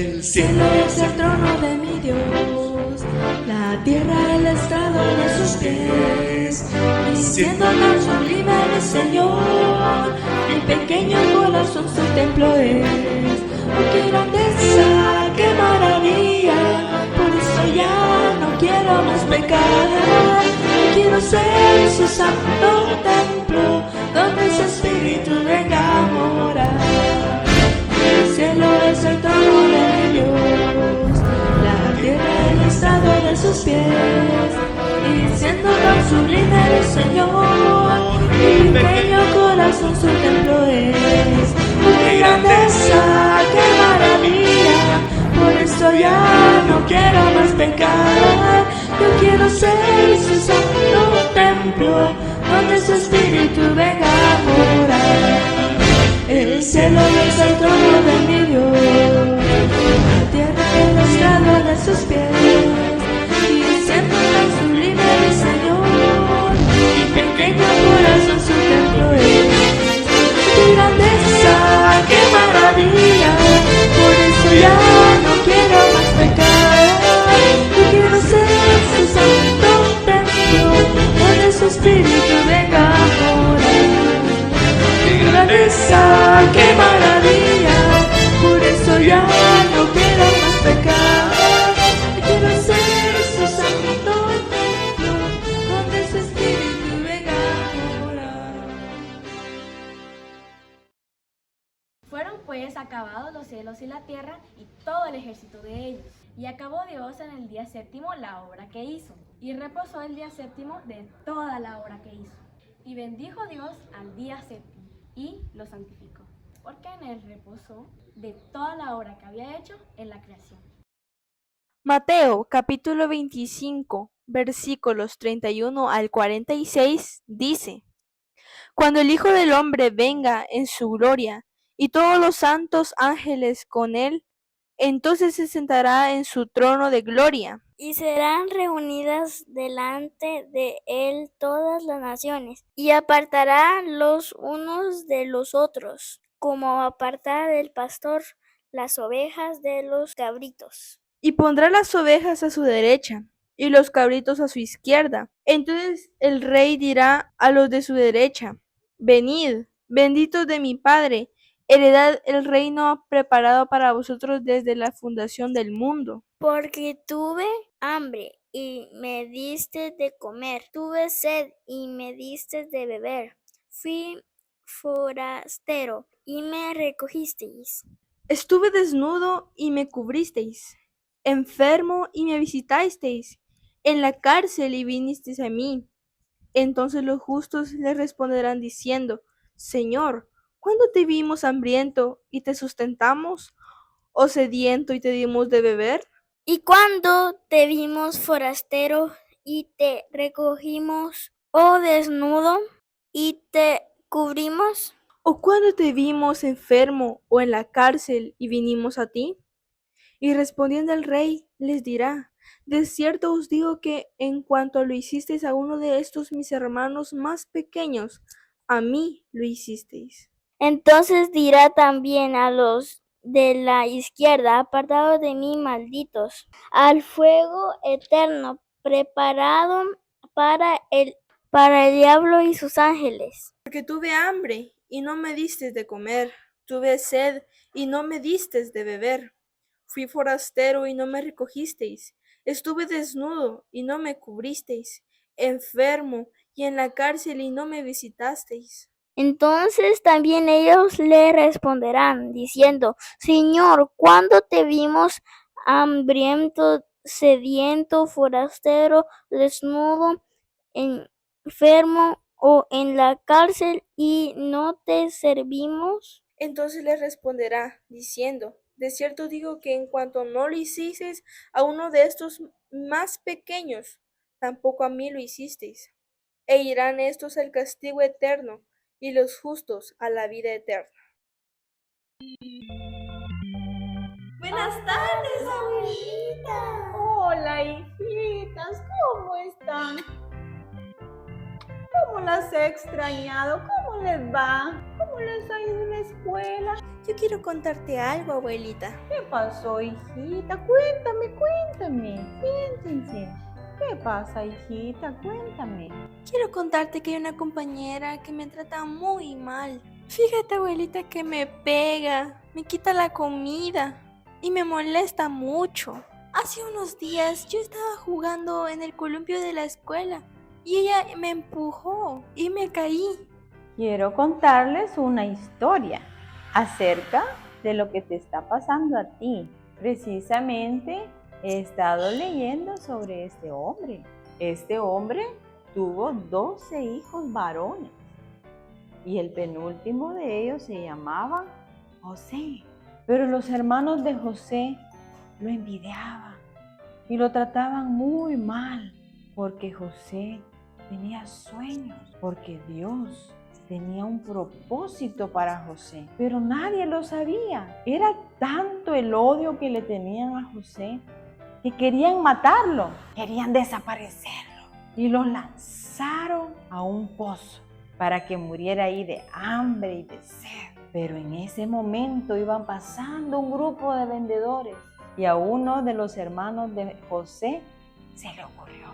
El cielo es el trono de mi Dios, la tierra el estrado de sus pies, y siendo tan sublime el Señor, mi pequeño corazón su templo es. Oh, qué grandeza, qué maravilla, por eso ya no quiero más pecar. Quiero ser su santo templo, donde su espíritu venga a morar. El cielo es el trono de Dios, la tierra el estrado de sus pies, y siendo tan sublime el Señor, mi pequeño corazón su templo es. ¡Qué grandeza, qué maravilla! Por eso ya no quiero más pecar. Yo quiero ser su santo templo, donde su espíritu venga a morar. El cielo es el trono de mi Dios, la tierra el estrado de sus pies, y siendo tan sublime el Señor, mi pequeño corazón su templo es. ¡Qué grandeza, qué maravilla! Por eso ya no quiero más pecar. Yo quiero ser su santo templo, donde su espíritu venga a morar. ¡Qué grandeza, qué maravilla! Por eso ya no quiero más pecar. Yo quiero ser su santo templo, donde su espíritu venga a morar. Fueron pues acabados los cielos y la tierra y todo el ejército de ellos. Y acabó Dios en el día séptimo la obra que hizo, y reposó el día séptimo de toda la obra que hizo. Y bendijo Dios al día séptimo, y lo santificó, porque en él reposó de toda la obra que había hecho en la creación. Mateo capítulo 25, versículos 31 al 46 dice: Cuando el Hijo del Hombre venga en su gloria, y todos los santos ángeles con él, entonces se sentará en su trono de gloria. Y serán reunidas delante de él todas las naciones, y apartará los unos de los otros, como aparta el pastor las ovejas de los cabritos. Y pondrá las ovejas a su derecha, y los cabritos a su izquierda. Entonces el rey dirá a los de su derecha: Venid, benditos de mi Padre, heredad el reino preparado para vosotros desde la fundación del mundo. Porque tuve hambre y me diste de comer, tuve sed y me diste de beber, fui forastero y me recogisteis. Estuve desnudo y me cubristeis, enfermo y me visitasteis, en la cárcel y vinisteis a mí. Entonces los justos le responderán diciendo: Señor, ¿cuándo te vimos hambriento y te sustentamos, o sediento y te dimos de beber? Y cuando te vimos forastero y te recogimos, o desnudo y te cubrimos. ¿O cuándo te vimos enfermo o en la cárcel y vinimos a ti? Y respondiendo el rey, les dirá: De cierto os digo que en cuanto lo hicisteis a uno de estos mis hermanos más pequeños, a mí lo hicisteis. Entonces dirá también a los de la izquierda: apartados de mí, malditos, al fuego eterno preparado para el diablo y sus ángeles. Porque tuve hambre y no me disteis de comer, tuve sed y no me disteis de beber. Fui forastero y no me recogisteis, estuve desnudo y no me cubristeis, enfermo y en la cárcel y no me visitasteis. Entonces también ellos le responderán, diciendo: Señor, ¿cuándo te vimos hambriento, sediento, forastero, desnudo, enfermo o en la cárcel y no te servimos? Entonces les responderá, diciendo: De cierto digo que en cuanto no lo hicisteis a uno de estos más pequeños, tampoco a mí lo hicisteis. E irán estos al castigo eterno, y los justos a la vida eterna. Buenas tardes, abuelita. Hola, hijitas, ¿cómo están? ¿Cómo las he extrañado? ¿Cómo les va? ¿Cómo les ha ido en la escuela? Yo quiero contarte algo, abuelita. ¿Qué pasó, hijita? Cuéntame. Siéntense. ¿Qué pasa, hijita? Cuéntame. Quiero contarte que hay una compañera que me trata muy mal. Fíjate, abuelita, que me pega, me quita la comida y me molesta mucho. Hace unos días yo estaba jugando en el columpio de la escuela y ella me empujó y me caí. Quiero contarles una historia acerca de lo que te está pasando a ti. Precisamente he estado leyendo sobre este hombre. Este hombre tuvo 12 hijos varones y el penúltimo de ellos se llamaba José. Pero los hermanos de José lo envidiaban y lo trataban muy mal porque José tenía sueños, porque Dios tenía un propósito para José, pero nadie lo sabía. Era tanto el odio que le tenían a José que querían matarlo, querían desaparecerlo y lo lanzaron a un pozo para que muriera ahí de hambre y de sed. Pero en ese momento iban pasando un grupo de vendedores y a uno de los hermanos de José se le ocurrió: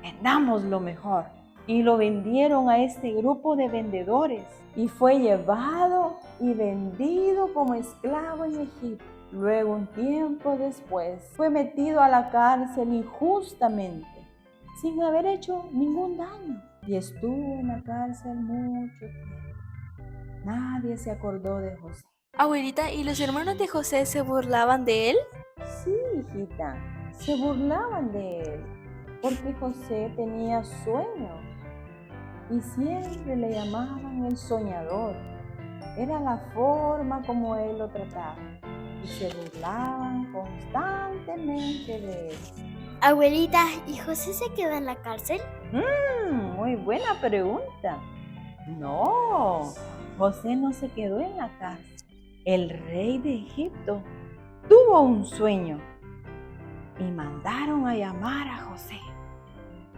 vendamos lo mejor. Y lo vendieron a este grupo de vendedores y fue llevado y vendido como esclavo en Egipto. Luego, un tiempo después, fue metido a la cárcel injustamente, sin haber hecho ningún daño. Y estuvo en la cárcel mucho tiempo. Nadie se acordó de José. Abuelita, ¿y los hermanos de José se burlaban de él? Sí, hijita, se burlaban de él, porque José tenía sueños y siempre le llamaban el soñador. Era la forma como él lo trataba y se burlaban constantemente de él. Abuelita, ¿y José se quedó en la cárcel? Muy buena pregunta. No, José no se quedó en la cárcel. El rey de Egipto tuvo un sueño y mandaron a llamar a José.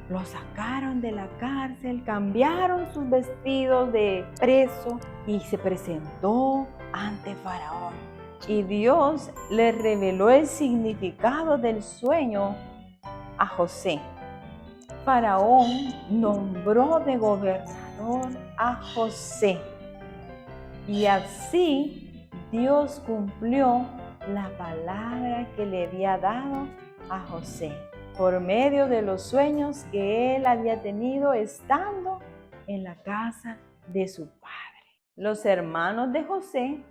Lo sacaron de la cárcel, cambiaron sus vestidos de preso y se presentó ante Faraón. Y Dios le reveló el significado del sueño a José. Faraón nombró de gobernador a José. Y así Dios cumplió la palabra que le había dado a José, por medio de los sueños que él había tenido estando en la casa de su padre. Los hermanos de José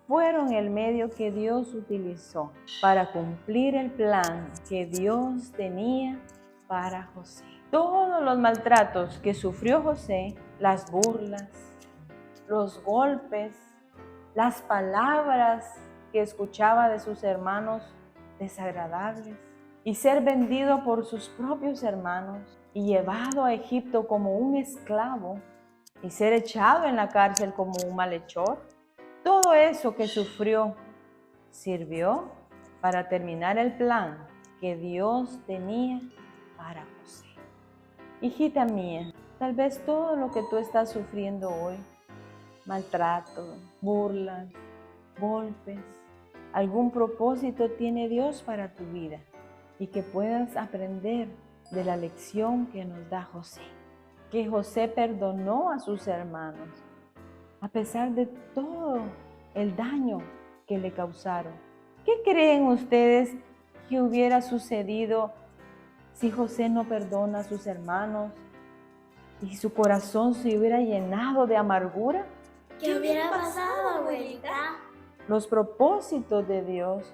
fueron el medio que Dios utilizó para cumplir el plan que Dios tenía para José. Todos los maltratos que sufrió José, las burlas, los golpes, las palabras que escuchaba de sus hermanos desagradables, y ser vendido por sus propios hermanos y llevado a Egipto como un esclavo y ser echado en la cárcel como un malhechor. Todo eso que sufrió sirvió para terminar el plan que Dios tenía para José. Hijita mía, tal vez todo lo que tú estás sufriendo hoy, maltrato, burlas, golpes, algún propósito tiene Dios para tu vida y que puedas aprender de la lección que nos da José. Que José perdonó a sus hermanos a pesar de todo el daño que le causaron. ¿Qué creen ustedes que hubiera sucedido si José no perdona a sus hermanos y su corazón se hubiera llenado de amargura? ¿Qué hubiera pasado, abuelita? Los propósitos de Dios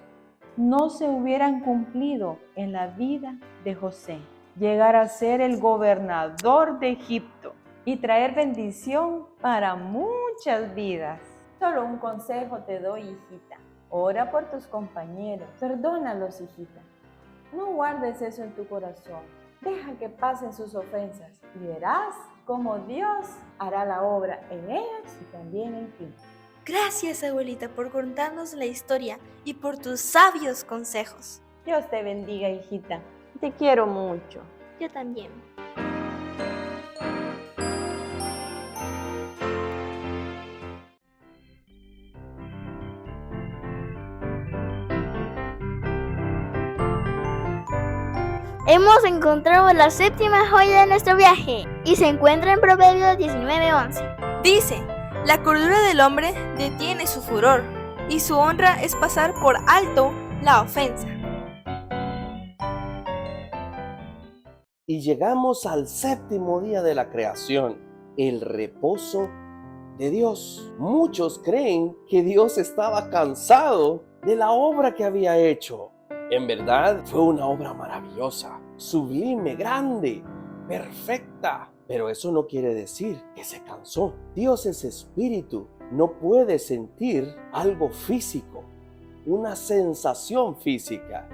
no se hubieran cumplido en la vida de José. Llegar a ser el gobernador de Egipto y traer bendición para muchas vidas. Solo un consejo te doy, hijita. Ora por tus compañeros. Perdónalos, hijita. No guardes eso en tu corazón. Deja que pasen sus ofensas y verás cómo Dios hará la obra en ellas y también en ti. Gracias, abuelita, por contarnos la historia y por tus sabios consejos. Dios te bendiga, hijita. Te quiero mucho. Yo también. Hemos encontrado la séptima joya de nuestro viaje y se encuentra en Proverbios 19:11. Dice, la cordura del hombre detiene su furor y su honra es pasar por alto la ofensa. Y llegamos al séptimo día de la creación, el reposo de Dios. Muchos creen que Dios estaba cansado de la obra que había hecho. En verdad, fue una obra maravillosa, sublime, grande, perfecta. Pero eso no quiere decir que se cansó. Dios es espíritu, no puede sentir algo físico, una sensación física.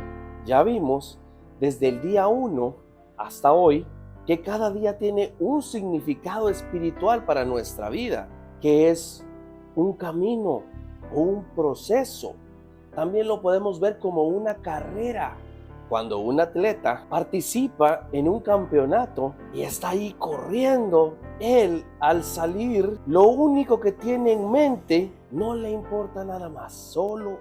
Ya vimos desde el día 1 hasta hoy que cada día tiene un significado espiritual para nuestra vida, que es un camino o un proceso. También lo podemos ver como una carrera. Cuando un atleta participa en un campeonato y está ahí corriendo, él al salir, lo único que tiene en mente, no le importa nada más, solo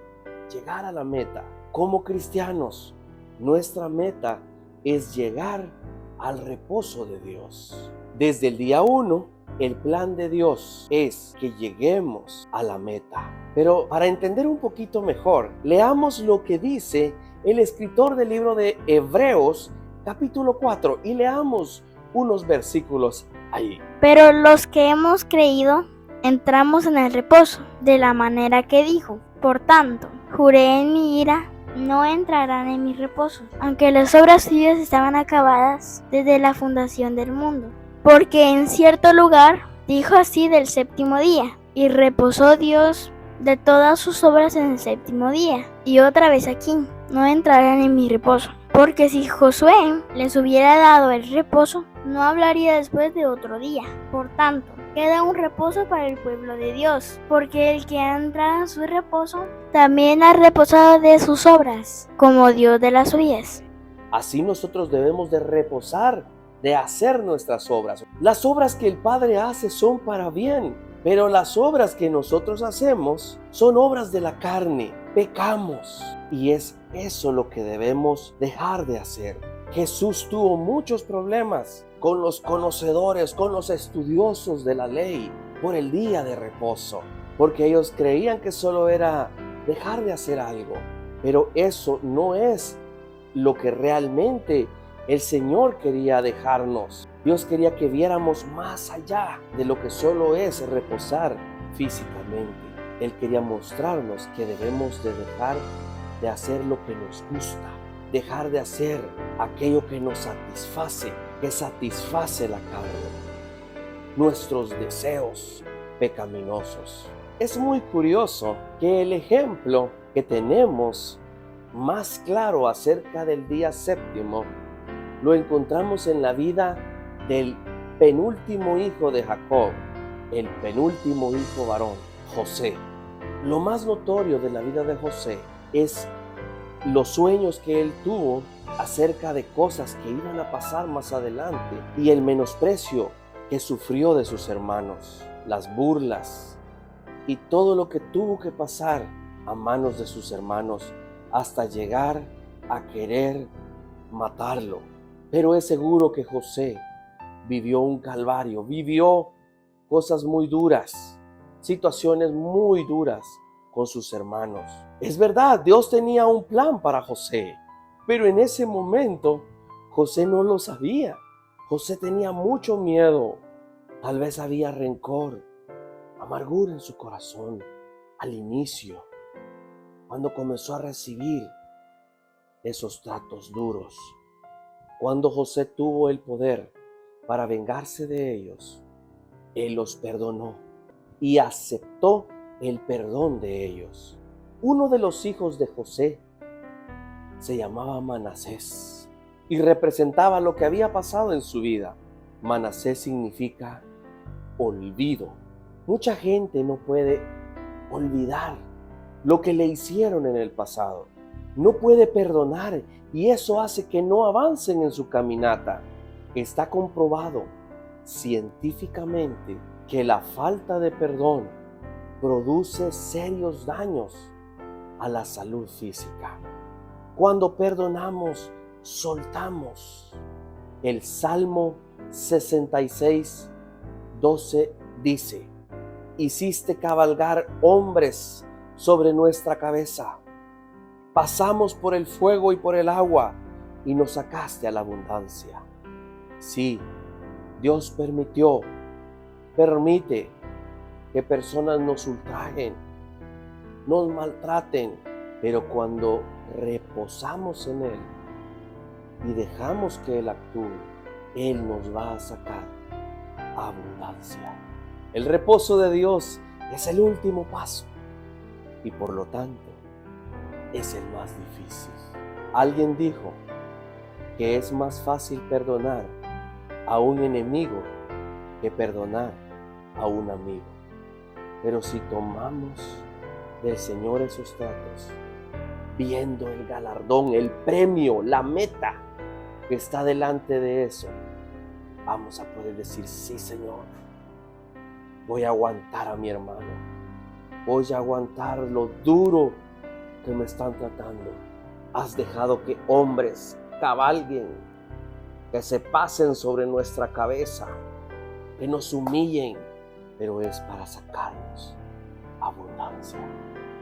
llegar a la meta. Como cristianos, nuestra meta es llegar al reposo de Dios. Desde el día 1, el plan de Dios es que lleguemos a la meta. Pero para entender un poquito mejor, leamos lo que dice el escritor del libro de Hebreos, capítulo 4, y leamos unos versículos ahí. Pero los que hemos creído, entramos en el reposo, de la manera que dijo. Por tanto, juré en mi ira, no entrarán en mi reposo, aunque las obras suyas estaban acabadas desde la fundación del mundo. Porque en cierto lugar dijo así del séptimo día, y reposó Dios de todas sus obras en el séptimo día. Y otra vez aquí, no entrarán en mi reposo. Porque si Josué les hubiera dado el reposo, no hablaría después de otro día. Por tanto, queda un reposo para el pueblo de Dios, porque el que ha entrado en su reposo también ha reposado de sus obras, como Dios de las suyas. Así nosotros debemos de reposar, de hacer nuestras obras. Las obras que el Padre hace son para bien, pero las obras que nosotros hacemos son obras de la carne. Pecamos y es eso lo que debemos dejar de hacer. Jesús tuvo muchos problemas con los conocedores, con los estudiosos de la ley por el día de reposo, porque ellos creían que solo era dejar de hacer algo, pero eso no es lo que realmente el Señor quería dejarnos. Dios quería que viéramos más allá de lo que solo es reposar físicamente. Él quería mostrarnos que debemos de dejar de hacer lo que nos gusta, dejar de hacer aquello que nos satisface, que satisface la carne, nuestros deseos pecaminosos. Es muy curioso que el ejemplo que tenemos más claro acerca del día séptimo lo encontramos en la vida del penúltimo hijo de Jacob, el penúltimo hijo varón, José. Lo más notorio de la vida de José es los sueños que él tuvo acerca de cosas que iban a pasar más adelante y el menosprecio que sufrió de sus hermanos, las burlas y todo lo que tuvo que pasar a manos de sus hermanos hasta llegar a querer matarlo. Pero es seguro que José vivió un calvario, vivió cosas muy duras, situaciones muy duras con sus hermanos. Es verdad, Dios tenía un plan para José, pero en ese momento José no lo sabía. José tenía mucho miedo, tal vez había rencor, amargura en su corazón al inicio, cuando comenzó a recibir esos tratos duros. Cuando José tuvo el poder para vengarse de ellos, él los perdonó y aceptó el perdón de ellos. Uno de los hijos de José se llamaba Manasés y representaba lo que había pasado en su vida. Manasés significa olvido. Mucha gente no puede olvidar lo que le hicieron en el pasado. No puede perdonar y eso hace que no avancen en su caminata. Está comprobado científicamente que la falta de perdón produce serios daños a la salud física. Cuando perdonamos, soltamos. El Salmo 66, 12 dice: hiciste cabalgar hombres sobre nuestra cabeza. Pasamos por el fuego y por el agua y nos sacaste a la abundancia. Sí, Dios permite que personas nos ultrajen, nos maltraten, pero cuando reposamos en Él y dejamos que Él actúe, Él nos va a sacar abundancia. El reposo de Dios es el último paso y por lo tanto es el más difícil. Alguien dijo que es más fácil perdonar a un enemigo que perdonar a un amigo. Pero si tomamos del Señor esos tratos, viendo el galardón, el premio, la meta que está delante de eso, vamos a poder decir: sí, Señor, voy a aguantar a mi hermano, voy a aguantar lo duro que me están tratando. Has dejado que hombres cabalguen, que se pasen sobre nuestra cabeza, que nos humillen, pero es para sacarnos abundancia.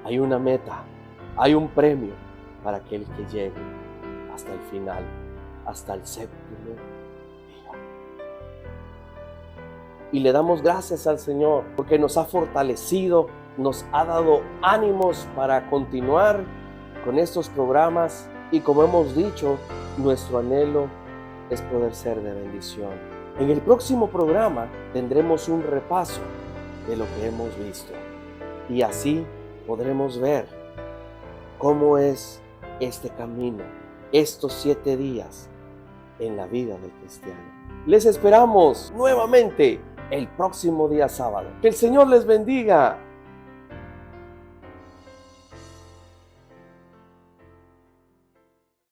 Hay una meta, hay un premio para aquel que llegue hasta el final, hasta el séptimo día. Y le damos gracias al Señor porque nos ha fortalecido, nos ha dado ánimos para continuar con estos programas y, como hemos dicho, nuestro anhelo es poder ser de bendición. En el próximo programa tendremos un repaso de lo que hemos visto y así podremos ver cómo es este camino, estos 7 días en la vida del cristiano. Les esperamos nuevamente el próximo día sábado. Que el Señor les bendiga